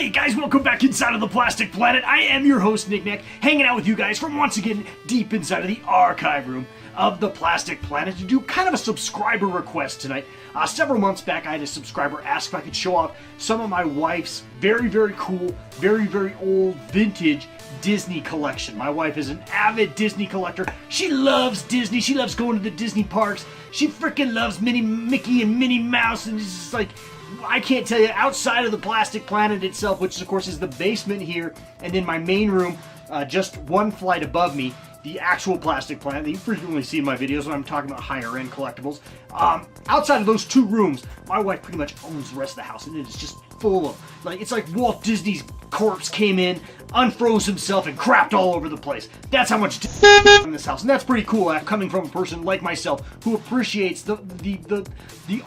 Hey guys, welcome back inside of the Plastic Planet. I am your host, Knick-Knack, hanging out with you guys from once again deep inside of the archive room of the Plastic Planet to do kind of a subscriber request tonight. Several months back, I had a subscriber ask if I could show off some of my wife's very, very cool, very, very old, vintage Disney collection. My wife is an avid Disney collector. She loves Disney. She loves going to the Disney parks. She freaking loves Mickey and Minnie Mouse, and it's just like, I can't tell you, outside of the Plastic Planet itself, which of course is the basement here, and then my main room, just one flight above me, the actual Plastic Planet that you frequently see in my videos when I'm talking about higher end collectibles. Outside of those two rooms, my wife pretty much owns the rest of the house, and it is just full of, like, it's like Walt Disney's corpse came in, unfroze himself, and crapped all over the place. That's how much in this house, and that's pretty cool, coming from a person like myself who appreciates the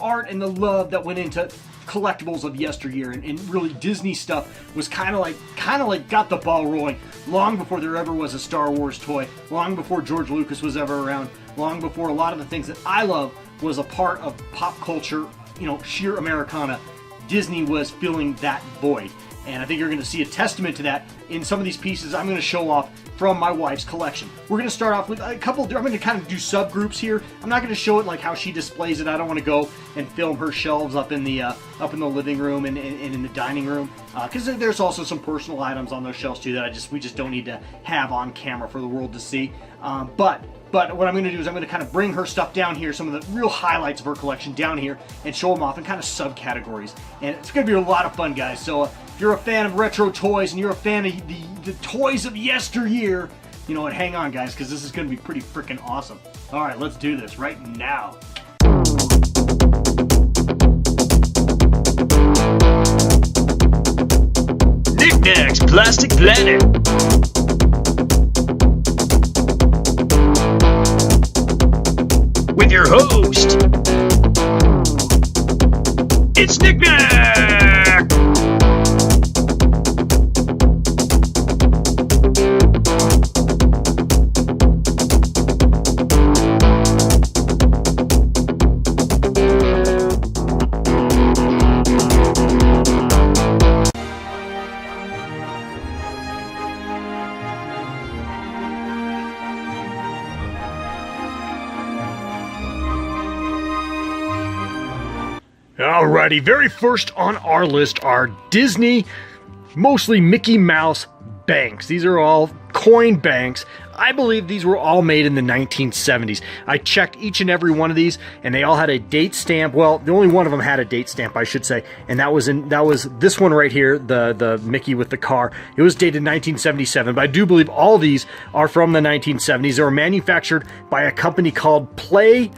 art and the love that went into collectibles of yesteryear, and really Disney stuff was kind of like got the ball rolling long before there ever was a Star Wars toy, long before George Lucas was ever around, long before a lot of the things that I love was a part of pop culture, you know, sheer Americana. Disney was filling that void, and I think you're going to see a testament to that in some of these pieces I'm going to show off from my wife's collection. We're going to start off with a couple, I'm going to kind of do subgroups here. I'm not going to show it like how she displays it. I don't want to go and film her shelves up in the living room and in the dining room, because there's also some personal items on those shelves too that we just don't need to have on camera for the world to see. But what I'm going to do is I'm going to kind of bring her stuff down here, some of the real highlights of her collection down here, and show them off in kind of subcategories. And it's going to be a lot of fun, guys. So if you're a fan of retro toys and you're a fan of the toys of yesteryear, you know what, hang on, guys, because this is going to be pretty freaking awesome. All right, let's do this right now. Knick-Knack's Plastic Planet. With your host, it's Knick-Knack! Alrighty, very first on our list are Disney, mostly Mickey Mouse banks. These are all coin banks. I believe these were all made in the 1970s. I checked each and every one of these, and they all had a date stamp. Well, the only one of them had a date stamp, I should say, and that was this one right here, the Mickey with the car. It was dated 1977, but I do believe all these are from the 1970s. They were manufactured by a company called PlayPal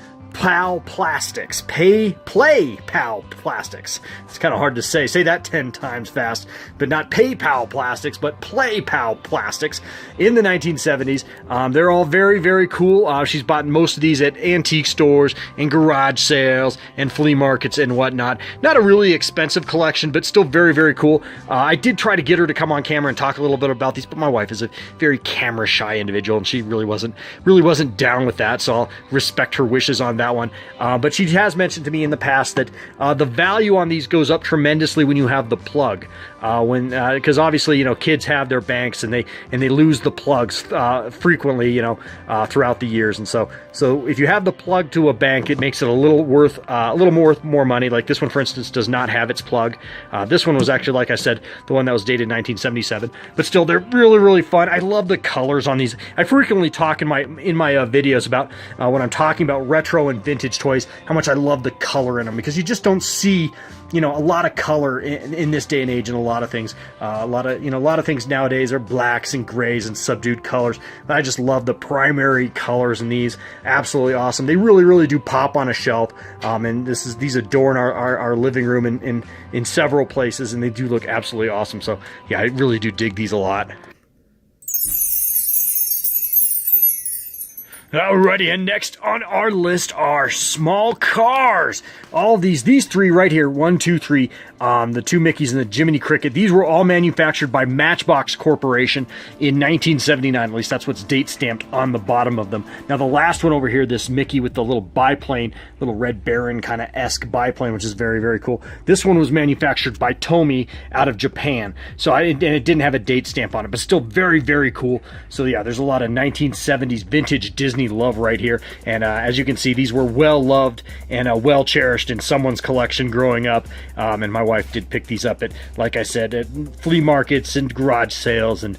Plastics. PlayPal Plastics. It's kind of hard to say. Say that 10 times fast. But not PayPal Plastics, but PlayPal Plastics in the 1970s. They're all very, very cool. She's bought most of these at antique stores and garage sales and flea markets and whatnot. Not a really expensive collection, but still very, very cool. I did try to get her to come on camera and talk a little bit about these, but my wife is a very camera shy individual, and she really wasn't down with that, so I'll respect her wishes on that one. But she has mentioned to me in the past that the value on these goes up tremendously when you have the plug. Because obviously, you know, kids have their banks and they lose the plugs frequently, you know, throughout the years. And so if you have the plug to a bank, it makes it a little more money. Like this one, for instance, does not have its plug. This one was actually, like I said, the one that was dated 1977. But still, they're really, really fun. I love the colors on these. I frequently talk in my videos about when I'm talking about retro and vintage toys, how much I love the color in them, because you just don't see, you know, a lot of color in this day and age in a lot of things. A lot of things nowadays are blacks and grays and subdued colors. But I just love the primary colors in these. Absolutely awesome. They really, really do pop on a shelf. And these adorn our living room in several places, and they do look absolutely awesome. So yeah, I really do dig these a lot. Alrighty, and next on our list are small cars. All these three right here, 1, 2, 3, the two Mickeys and the Jiminy Cricket, these were all manufactured by Matchbox Corporation in 1979. At least that's what's date stamped on the bottom of them. Now the last one over here, this Mickey with the little biplane, little Red Baron kind of esque biplane, which is very, very cool. This one was manufactured by Tomy out of Japan. So and it didn't have a date stamp on it, but still very, very cool. So yeah, there's a lot of 1970s vintage Disney love right here, and as you can see, these were well loved and well cherished in someone's collection growing up, and my wife did pick these up at, like I said, at flea markets and garage sales and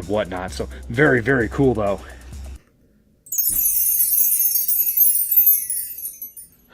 whatnot. So very, very cool though.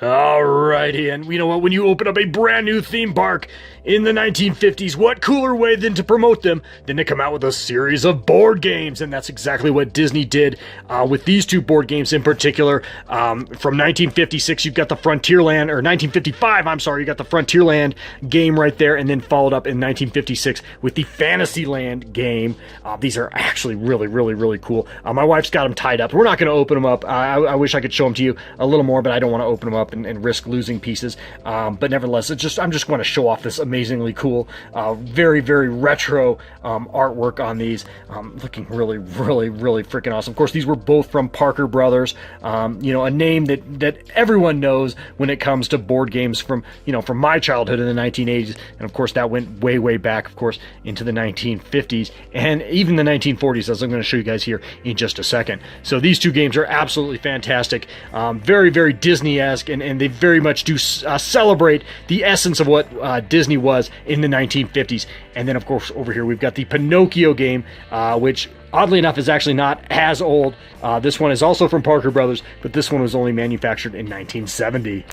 Alrighty, and you know what, when you open up a brand new theme park in the 1950s, what cooler way than to promote them than to come out with a series of board games? And that's exactly what Disney did with these two board games in particular. From 1956, you've got the Frontierland, or 1955, I'm sorry, you got the Frontierland game right there, and then followed up in 1956 with the Fantasyland game. These are actually really, really, really cool. My wife's got them tied up. We're not going to open them up. I wish I could show them to you a little more, but I don't want to open them up and risk losing pieces. But nevertheless, I'm just going to show off this amazingly cool, very, very retro artwork on these. Looking really, really, really freaking awesome. Of course, these were both from Parker Brothers, you know, a name that everyone knows when it comes to board games from my childhood in the 1980s. And of course, that went way, way back, of course, into the 1950s and even the 1940s, as I'm going to show you guys here in just a second. So these two games are absolutely fantastic, very, very Disney-esque, and they very much do celebrate the essence of what Disney was in the 1950s. And then, of course, over here we've got the Pinocchio game, which oddly enough is actually not as old. This one is also from Parker Brothers, but this one was only manufactured in 1970.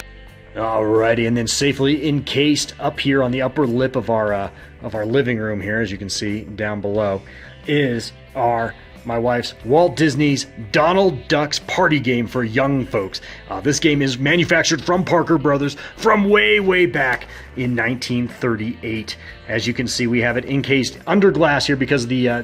Alrighty, and then safely encased up here on the upper lip of our living room here, as you can see down below, is my wife's Walt Disney's Donald Duck's Party Game for young folks. This game is manufactured from Parker Brothers from way, way back in 1938. As you can see, we have it encased under glass here because the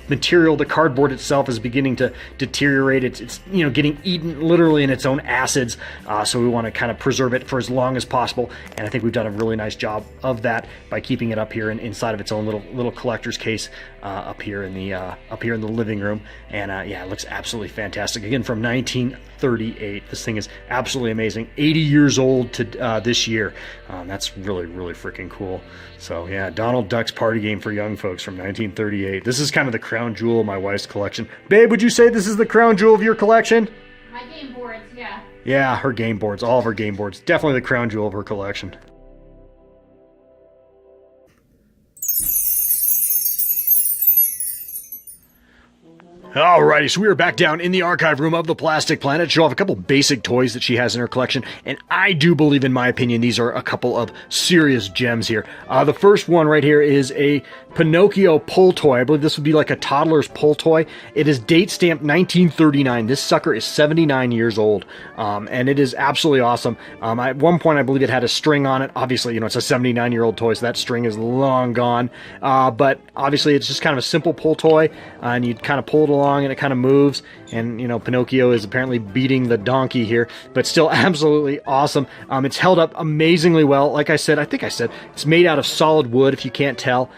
material, the cardboard itself, is beginning to deteriorate. It's getting eaten literally in its own acids. So we want to kind of preserve it for as long as possible. And I think we've done a really nice job of that by keeping it up here inside of its own little collector's case up here in the living room. And yeah, it looks absolutely fantastic. Again, from 1938. This thing is absolutely amazing. 80 years old to this year. That's really, really freaking cool. So yeah, Donald Duck's Party Game for young folks from 1938. This is kind of the crown jewel of my wife's collection. Babe, would you say this is the crown jewel of your collection? My game boards, yeah. Yeah, her game boards, all of her game boards. Definitely the crown jewel of her collection. Alrighty, so we are back down in the archive room of the Plastic Planet to show off a couple basic toys that she has in her collection, and I do believe, in my opinion, these are a couple of serious gems here. The first one right here is a Pinocchio pull toy. I believe this would be like a toddler's pull toy. It is date stamped 1939. This sucker is 79 years old, and it is absolutely awesome. At one point, I believe it had a string on it. Obviously, it's a 79-year-old toy, so that string is long gone, but obviously it's just kind of a simple pull toy, and you kind of pull it along and it kind of moves, and Pinocchio is apparently beating the donkey here, but still absolutely awesome. It's held up amazingly well. Like I think I said it's made out of solid wood, if you can't tell.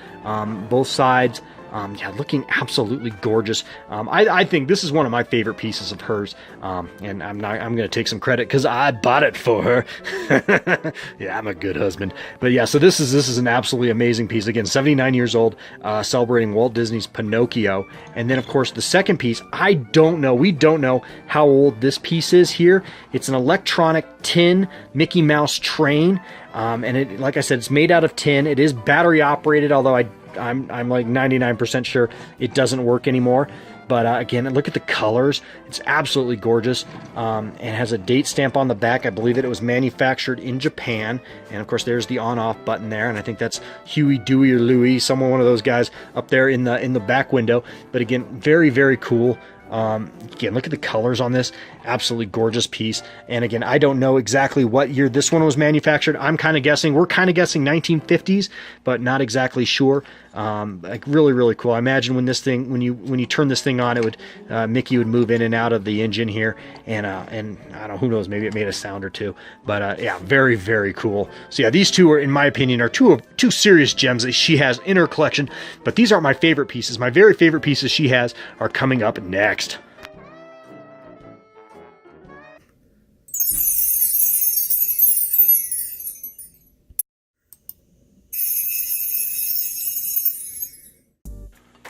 Both sides, yeah, looking absolutely gorgeous. I think this is one of my favorite pieces of hers, and I'm going to take some credit because I bought it for her. Yeah, I'm a good husband. But yeah, so this is an absolutely amazing piece. Again, 79 years old, celebrating Walt Disney's Pinocchio. And then, of course, the second piece, we don't know how old this piece is here. It's an electronic tin Mickey Mouse train, and it, like I said, it's made out of tin. It is battery operated, although I'm like 99% sure it doesn't work anymore. But again, look at the colors. It's absolutely gorgeous. It has a date stamp on the back. I believe that it was manufactured in Japan. And of course, there's the on-off button there. And I think that's Huey, Dewey, or Louie, one of those guys up there in the back window. But again, very, very cool. Again, look at the colors on this. Absolutely gorgeous piece. And again, I don't know exactly what year this one was manufactured. We're kind of guessing 1950s, but not exactly sure. Like really, really cool. I imagine when when you turn this thing on, it would Mickey would move in and out of the engine here, and I don't know, who knows, maybe it made a sound or two. But yeah, very, very cool. So yeah, these two are, in my opinion, are two serious gems that she has in her collection. But these aren't my favorite pieces. My very favorite pieces she has are coming up next.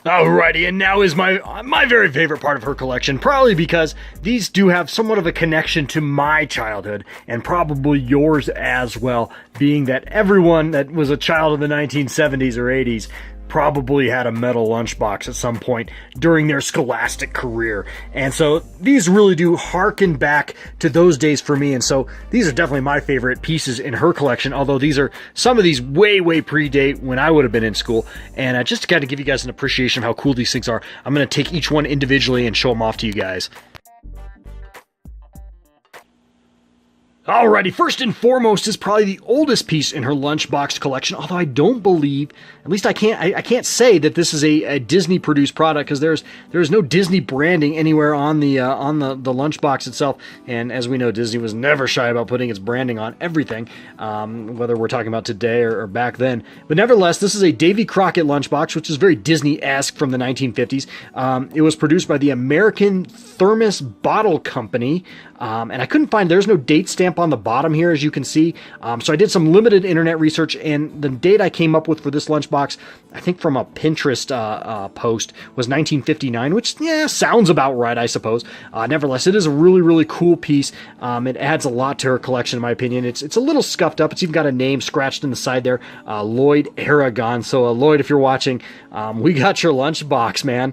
Alrighty, and now is my very favorite part of her collection, probably because these do have somewhat of a connection to my childhood, and probably yours as well, being that everyone that was a child of the 1970s or 80s probably had a metal lunchbox at some point during their scholastic career. And so these really do harken back to those days for me, and so these are definitely my favorite pieces in her collection, although some of these way predate when I would have been in school. And just to kind of give you guys an appreciation of how cool these things are, I'm going to take each one individually and show them off to you guys. Alrighty, first and foremost is probably the oldest piece in her lunchbox collection, although I don't believe, at least I can't say that this is a Disney produced product, because there's no Disney branding anywhere on the lunchbox itself. And as we know, Disney was never shy about putting its branding on everything, whether we're talking about today or back then. But nevertheless, this is a Davy Crockett lunchbox, which is very Disney-esque from the 1950s. It was produced by the American Thermos Bottle Company, and I couldn't find, there's no date stamp on the bottom here, as you can see. So I did some limited internet research, and the date I came up with for this lunchbox, I think from a Pinterest post, was 1959, which, yeah, sounds about right, I suppose. Nevertheless, it is a really cool piece. It adds a lot to her collection, in my opinion. It's a little scuffed up. It's even got a name scratched in the side there, Lloyd Aragon. So Lloyd, if you're watching, we got your lunchbox, man.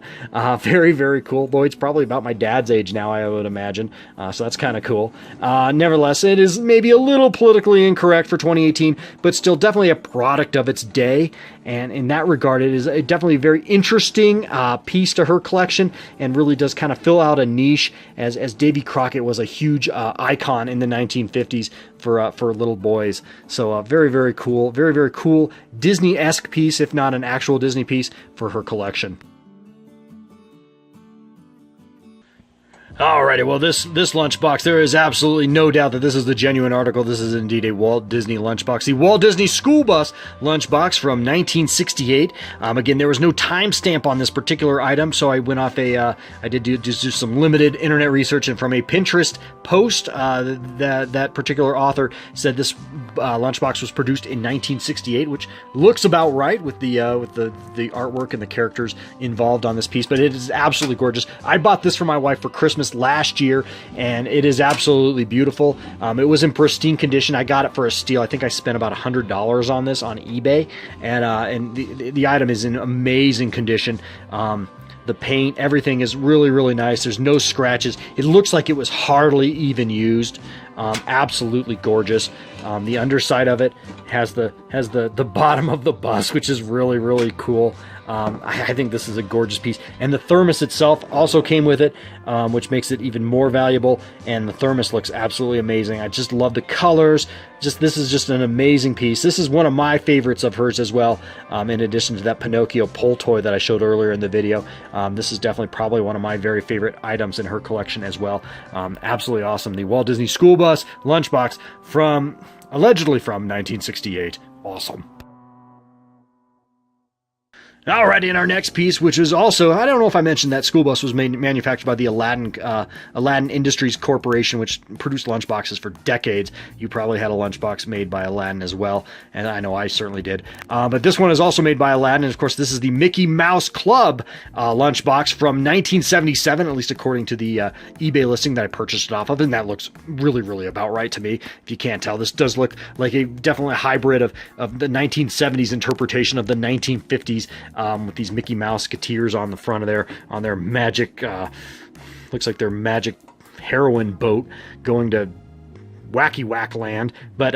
Very cool. Lloyd's probably about my dad's age now, I would imagine. So that's kind of cool. Nevertheless, it is maybe a little politically incorrect for 2018, but still definitely a product of its day. And in that regard, it is definitely a very interesting piece to her collection, and really does kind of fill out a niche, as Davy Crockett was a huge icon in the 1950s for little boys. So very cool, very cool Disney-esque piece, if not an actual Disney piece, for her collection. Alrighty, well, this lunchbox, there is absolutely no doubt that this is the genuine article. This is indeed a Walt Disney lunchbox. The Walt Disney School Bus lunchbox from 1968. Again, there was no timestamp on this particular item, so I went off I did do some limited internet research, and from a Pinterest post, that particular author said this lunchbox was produced in 1968, which looks about right with the artwork and the characters involved on this piece. But it is absolutely gorgeous. I bought this for my wife for Christmas last year, and it is absolutely beautiful. It was in pristine condition. I got it for a steal. I think I spent about $100 on this on eBay, and the item is in amazing condition. The paint, everything is really nice. There's no scratches. It looks like it was hardly even used. Absolutely gorgeous. The underside of it has the bottom of the bus, which is really cool. I think this is a gorgeous piece, and the thermos itself also came with it, which makes it even more valuable. And the thermos looks absolutely amazing. I just love the colors. This is just an amazing piece. This is one of my favorites of hers as well. In addition to that Pinocchio pull toy that I showed earlier in the video, this is definitely probably one of my very favorite items in her collection as well. Absolutely awesome. The Walt Disney School Bus lunchbox allegedly from 1968. Awesome. Alrighty, in our next piece, which is also, I don't know if I mentioned that school bus was manufactured by the Aladdin Industries Corporation, which produced lunchboxes for decades. You probably had a lunchbox made by Aladdin as well, and I know I certainly did. But this one is also made by Aladdin, and of course this is the Mickey Mouse Club lunchbox from 1977, at least according to the eBay listing that I purchased it off of, and that looks really about right to me. If you can't tell, this does look like definitely a hybrid of the 1970s interpretation of the 1950s. With these Mickey Mouseketeers on the front of on their magic, looks like their magic heroin boat going to Wacky Whack Land, but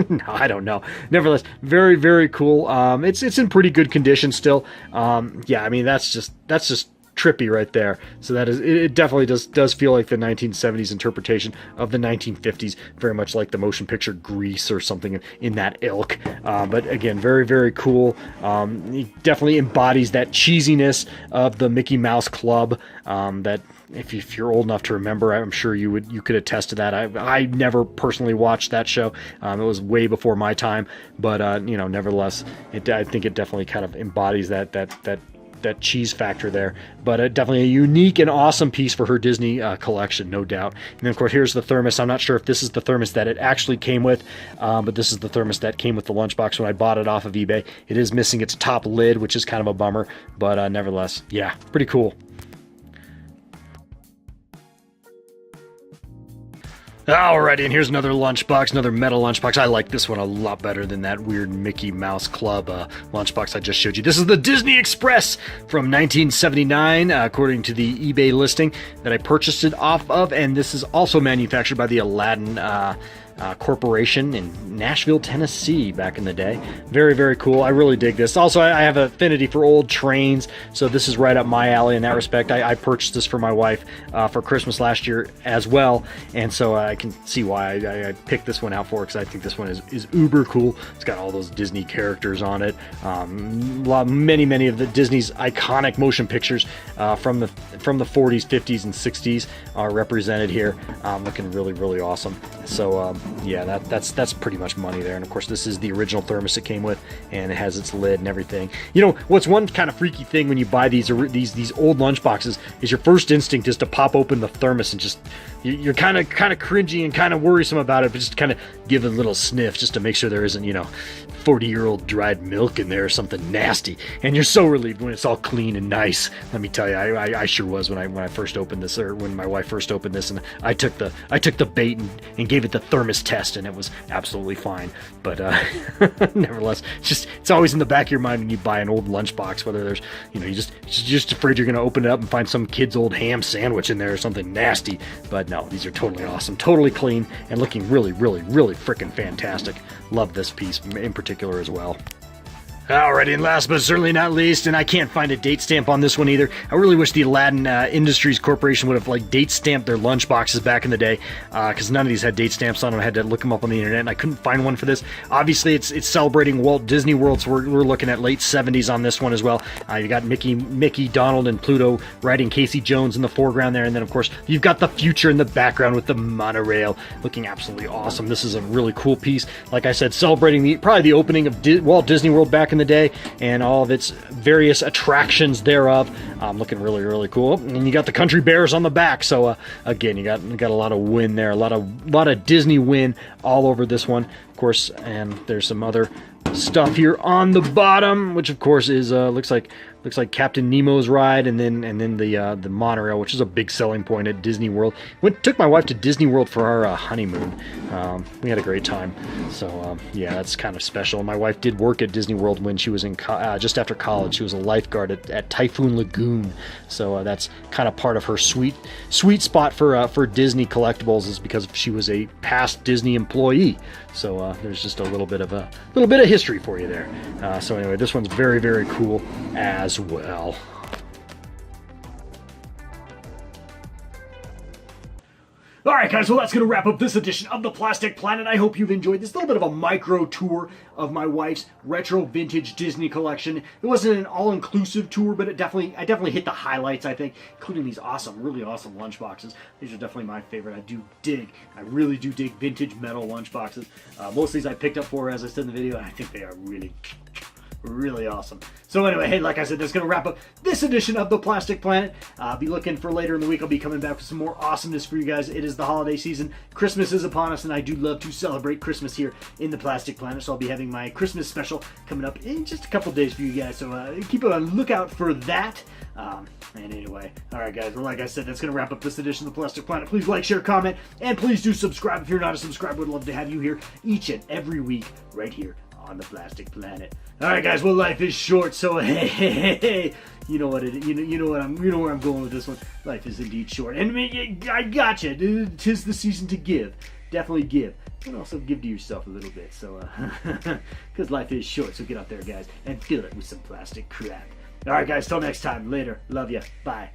no, I don't know. Nevertheless, very cool. It's in pretty good condition still. Yeah, I mean that's just trippy right there. So that is, it definitely does feel like the 1970s interpretation of the 1950s, very much like the motion picture Grease or something in that ilk. But again, very, very cool. It definitely embodies that cheesiness of the Mickey Mouse Club, that if you're old enough to remember, I'm sure you could attest to that. I never personally watched that show. It was way before my time, but nevertheless, I think it definitely kind of embodies that cheese factor there. But definitely a unique and awesome piece for her Disney collection, no doubt. And then of course here's the thermos. I'm not sure if this is the thermos that it actually came with, but this is the thermos that came with the lunchbox when I bought it off of eBay. It is missing its top lid, which is kind of a bummer, but nevertheless, yeah, pretty cool. Alrighty, and here's another lunchbox, another metal lunchbox. I like this one a lot better than that weird Mickey Mouse Club lunchbox I just showed you. This is the Disney Express from 1979, according to the eBay listing that I purchased it off of, and this is also manufactured by the Aladdin Corporation in Nashville, Tennessee back in the day. Very, very cool. I really dig this. Also, I have an affinity for old trains, so this is right up my alley in that respect. I purchased this for my wife for Christmas last year as well, and so I can see why I picked this one out for her, because I think this one is uber cool. It's got all those Disney characters on it. Many of the Disney's iconic motion pictures from the 40s, 50s, and 60s are represented here. Looking really, really awesome. So yeah, that's pretty much money there. And of course, this is the original thermos it came with, and it has its lid and everything. You know, what's one kind of freaky thing when you buy these old lunch boxes is your first instinct is to pop open the thermos and just you're kind of cringy and kind of worrisome about it, but just kind of give it a little sniff just to make sure there isn't 40-year-old dried milk in there or something nasty. And you're so relieved when it's all clean and nice. Let me tell you, I sure was when I first opened this, or when my wife first opened this, and I took the bait and gave it the thermos test, and it was absolutely fine. But nevertheless, it's always in the back of your mind when you buy an old lunchbox, whether there's you're just afraid you're going to open it up and find some kid's old ham sandwich in there or something nasty. But no, these are totally awesome, totally clean, and looking really, really, really freaking fantastic. Love this piece in particular as well. Alrighty, and last but certainly not least, and I can't find a date stamp on this one either. I really wish the Aladdin Industries Corporation would have date stamped their lunch boxes back in the day, because none of these had date stamps on them. I had to look them up on the internet, and I couldn't find one for this. Obviously, it's celebrating Walt Disney World, so we're looking at late 70s on this one as well. You got Mickey, Donald, and Pluto riding Casey Jones in the foreground there, and then of course you've got the future in the background with the monorail, looking absolutely awesome. This is a really cool piece. Like I said, celebrating probably the opening of Walt Disney World back in the day and all of its various attractions thereof. Looking really, really cool. And you got the country bears on the back, so again, you got a lot of win there, a lot of Disney win all over this one, of course. And there's some other stuff here on the bottom, which of course is looks like Captain Nemo's ride, and then the monorail, which is a big selling point at Disney World. Took my wife to Disney World for our honeymoon. We had a great time. So yeah, that's kind of special. My wife did work at Disney World when she was in just after college. She was a lifeguard at Typhoon Lagoon. So that's kind of part of her sweet spot for Disney collectibles, is because she was a past Disney employee. So there's just a little bit of history for you there. So anyway, this one's very, very cool as well. Alright guys, well that's going to wrap up this edition of the Plastic Planet. I hope you've enjoyed this little bit of a micro tour of my wife's retro vintage Disney collection. It wasn't an all-inclusive tour, but I definitely hit the highlights, I think, including these really awesome lunchboxes. These are definitely my favorite. I really do dig vintage metal lunchboxes. Most of these I picked up for her, as I said in the video, and I think they are really awesome. So anyway, hey, like I said, that's going to wrap up this edition of the Plastic Planet. Be looking for later in the week. I'll be coming back with some more awesomeness for you guys. It is the holiday season. Christmas is upon us, and I do love to celebrate Christmas here in the Plastic Planet. So I'll be having my Christmas special coming up in just a couple days for you guys. So keep a lookout for that. And anyway, alright guys, well like I said, that's going to wrap up this edition of the Plastic Planet. Please like, share, comment, and please do subscribe if you're not a subscriber. Would love to have you here each and every week right here on the Plastic Planet. Alright guys, well life is short, so hey, you know what you know where I'm going with this one. Life is indeed short. And I gotcha. 'Tis the season to give. Definitely give. And also give to yourself a little bit. So because life is short, so get out there guys and fill it with some plastic crap. All right, guys, till next time. Later. Love ya. Bye.